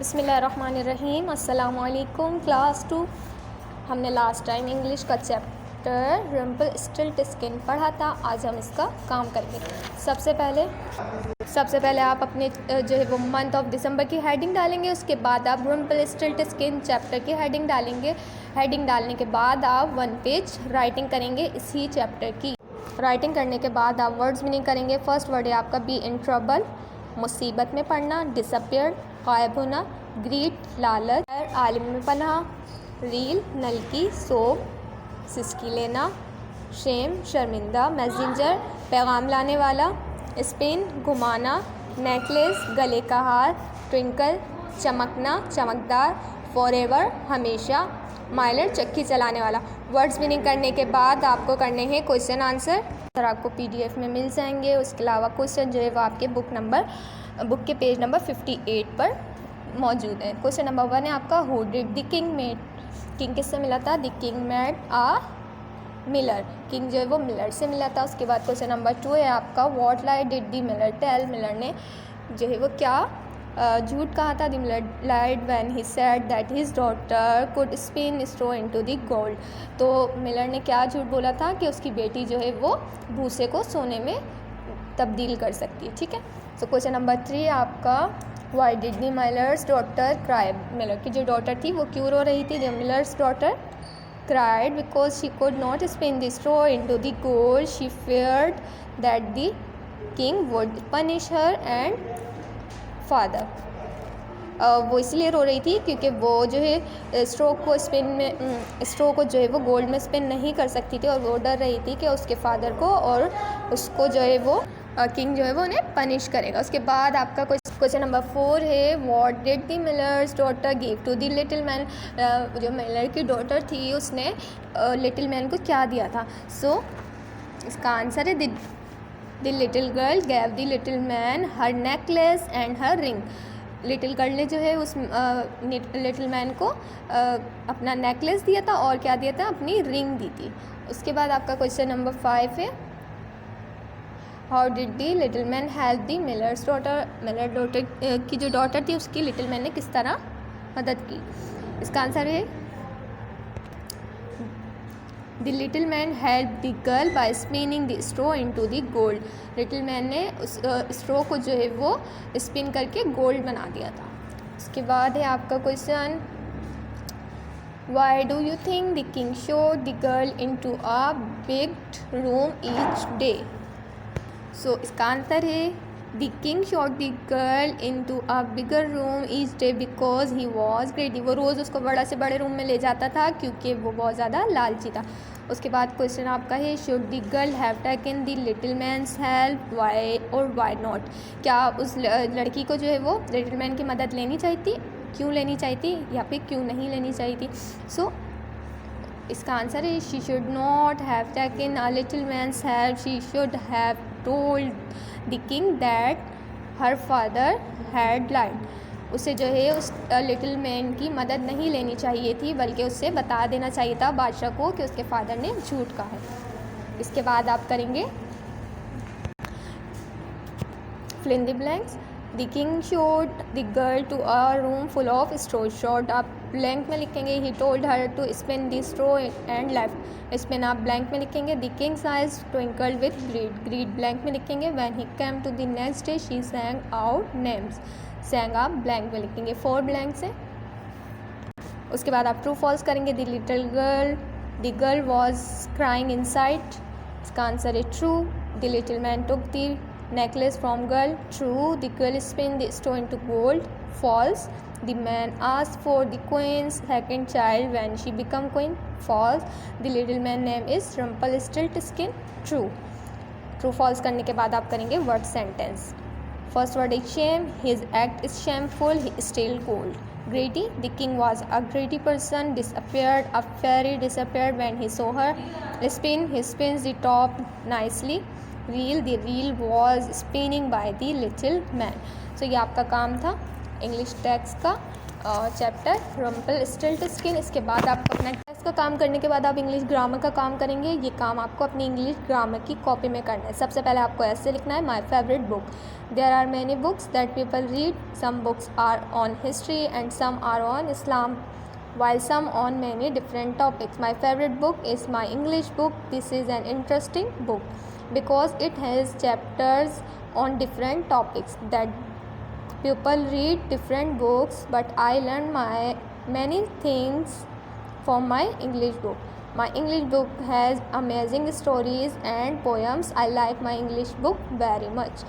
बिस्मिल्लाहिर्रहमानिर्रहीम। अस्सलामुअलैकुम क्लास 2। हमने लास्ट टाइम इंग्लिश का चैप्टर रम्पलस्टिल्टस्किन पढ़ा था। आज हम इसका काम करेंगे। सबसे पहले आप अपने जो है वो मंथ ऑफ दिसंबर की हेडिंग डालेंगे। उसके बाद आप रम्पलस्टिल्टस्किन चैप्टर की हेडिंग डालेंगे। हेडिंग डालने के बाद आप 1 पेज राइटिंग करेंगे इसी चैप्टर की। राइटिंग करने के बाद आप वर्ड्स मीनिंग करेंगे। फर्स्ट वर्ड है आपका बी इन ट्रबल, मुसीबत में पड़ना, डिसअपियर गायब होना, ग्रीट लालच, आलिम में पनाह, रील नलकी, सोप सिसकी लेना, शेम शर्मिंदा, मैसेंजर पैगाम लाने वाला, स्पिन घुमाना, नेकलेस गले का हार, ट्विंकल चमकना चमकदार, फॉरएवर हमेशा, माइलर चक्की चलाने वाला। वर्ड्स मीनिंग करने के बाद आपको करने हैं क्वेश्चन आंसर। सर आपको पीडीएफ में मिल जाएंगे। उसके अलावा क्वेश्चन जो है वो आपके बुक के पेज नंबर 58 पर मौजूद है। क्वेश्चन नंबर 1 है आपका, who did the king meet. King किससे मिला था? The king met a miller. King जो है वो मिलर से मिला था। उसके बाद क्वेश्चन नंबर 2 है आपका, what lie did the miller tell. Miller ने जो है वो क्या झूठ कहा था? The miller lied when he said that his daughter could spin straw into the gold. तो मिलर ने क्या झूठ बोला था कि उसकी बेटी जो है वो भूसे को सोने में तब्दील कर सकती है। ठीक है। तो क्वेश्चन नंबर 3 आपका, why did the miller's daughter cry. Miller की जो डॉटर थी वो क्यों रो रही थी? The miller's daughter cried because she could not spin the straw into the gold. She feared that the king would punish her and father. वो इसलिए रो रही थी क्योंकि वो जो है स्ट्रो को जो है वो गोल्ड में स्पिन नहीं कर सकती थी, और वो डर रही थी कि उसके फादर को और उसको जो है वो किंग जो है वो उन्हें पनिश करेगा। उसके बाद आपका क्वेश्चन नंबर 4 है, what did the miller's daughter give to the little man. जो मिलर की डॉटर थी उसने लिटिल मैन को क्या दिया था? सो इसका आंसर है the little girl gave the little man her necklace and her ring. Little girl ने जो है उस लिटिल मैन को अपना नेकलेस दिया था और क्या दिया था? अपनी रिंग दी थी। उसके बाद आपका क्वेश्चन नंबर 5 है, how did the little man help the millers daughter. Miller daughter की जो डॉटर थी उसकी लिटिल मैन ने किस तरह मदद की? इसका आंसर है the little man help the girl by spinning the straw into the gold. Little man ने उस स्ट्रॉ को जो है वो स्पिन करके गोल्ड बना दिया था। उसके बाद है आपका question, why do you think the king showed the girl into a big room each day. So इसका आंसर है the king shot the girl into a bigger room each day because he was greedy. वो रोज़ उसको बड़ा से बड़े room में ले जाता था क्योंकि वो बहुत ज़्यादा लालची था। उसके बाद क्वेश्चन आपका है, should the girl have taken the little man's help, why और वाई नॉट। क्या उस लड़की को जो है वो लिटिल मैन की मदद लेनी चाहिए थी, क्यों लेनी चाहिए थी, या फिर क्यों नहीं लेनी चाहिए थी? सो इसका आंसर है she should not have taken a little man's help, she should have told the king that her father had lied. उसे जो है उस लिटिल मैन की मदद नहीं लेनी चाहिए थी, बल्कि उससे बता देना चाहिए था बादशाह को कि उसके फादर ने झूठ कहा है। इसके बाद आप करेंगे fill in the blanks। The king showed the girl to a room full of straw। showed आप blank में लिखेंगे, he told her to spin the straw and left। spin आप blank में लिखेंगे, the king's eyes twinkled with greed। greed blank में लिखेंगे, when he came to the next day she sang out names। sang आप blank में लिखेंगे। 4 blanks हैं। उसके बाद आप true false करेंगे, the girl was crying inside। इसका आंसर है true। the little man took the necklace from girl। true। the girl spin the straw into gold। false। the man asked for the queen's second child when she become queen। false। the little man name is Rumpelstiltskin। true। true false करने के बाद आप करेंगे word sentence। first word is shame, his act is shameful, he stole gold। greedy, the king was a greedy person। disappeared, a fairy disappeared when he saw her। spin, he spins the top nicely। reel, the reel was spinning by the little man। so ये आपका काम था English text का chapter रम्पलस्टिल्टस्किन। इसके बाद आपको अपना इसका काम करने के बाद आप इंग्लिश ग्रामर का काम करेंगे। ये काम आपको अपनी इंग्लिश ग्रामर की कॉपी में करना है। सबसे पहले आपको ऐसे लिखना है, my favourite book. There are many books that people read, some books are on history and some are on Islam, while some on many different topics. My favorite book is my English book. This is an interesting book because it has chapters on different topics that people read different books, but I learn many things from my English book. My English book has amazing stories and poems. I like my English book very much.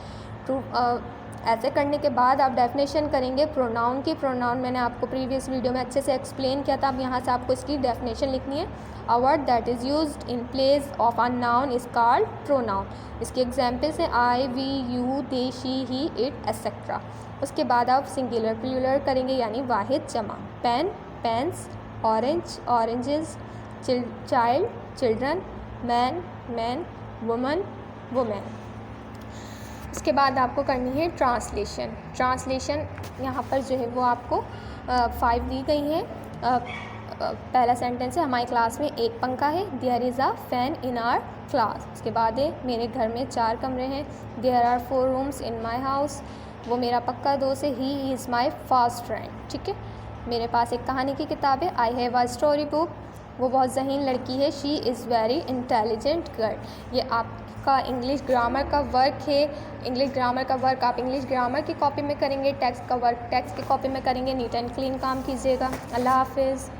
ऐसे करने के बाद आप definition करेंगे pronoun की। Pronoun मैंने आपको previous video में अच्छे से एक्सप्लेन किया था। अब यहाँ से आपको इसकी डेफिनेशन लिखनी है। A word that is used in place of a noun is called pronoun. इसके एग्जाम्पल्स हैं I, we, you, they, she, he, it etcetera. उसके बाद आप सिंगुलर प्लूरल करेंगे यानी वाहिद जमा। Pen, pens, orange, oranges, child, children, man, man, woman, women. उसके बाद आपको करनी है ट्रांसलेशन। ट्रांसलेशन यहाँ पर जो है वो आपको 5 दी गई हैं। पहला सेंटेंस है, हमारी क्लास में एक पंखा है। There is a fan in our class. उसके बाद है, मेरे घर में 4 कमरे हैं। There are 4 rooms in my house. वो मेरा पक्का दोस्त है। He is my fast friend. ठीक है। मेरे पास एक कहानी की किताब है। I have a story book. वो बहुत ज़हीन लड़की है। She is very intelligent girl. ये आपका इंग्लिश ग्रामर का वर्क है। इंग्लिश ग्रामर का वर्क आप इंग्लिश ग्रामर की कॉपी में करेंगे। टेक्स्ट का वर्क टेक्स्ट की कॉपी में करेंगे। नीट एंड क्लीन काम कीजिएगा। अल्लाह हाफिज़।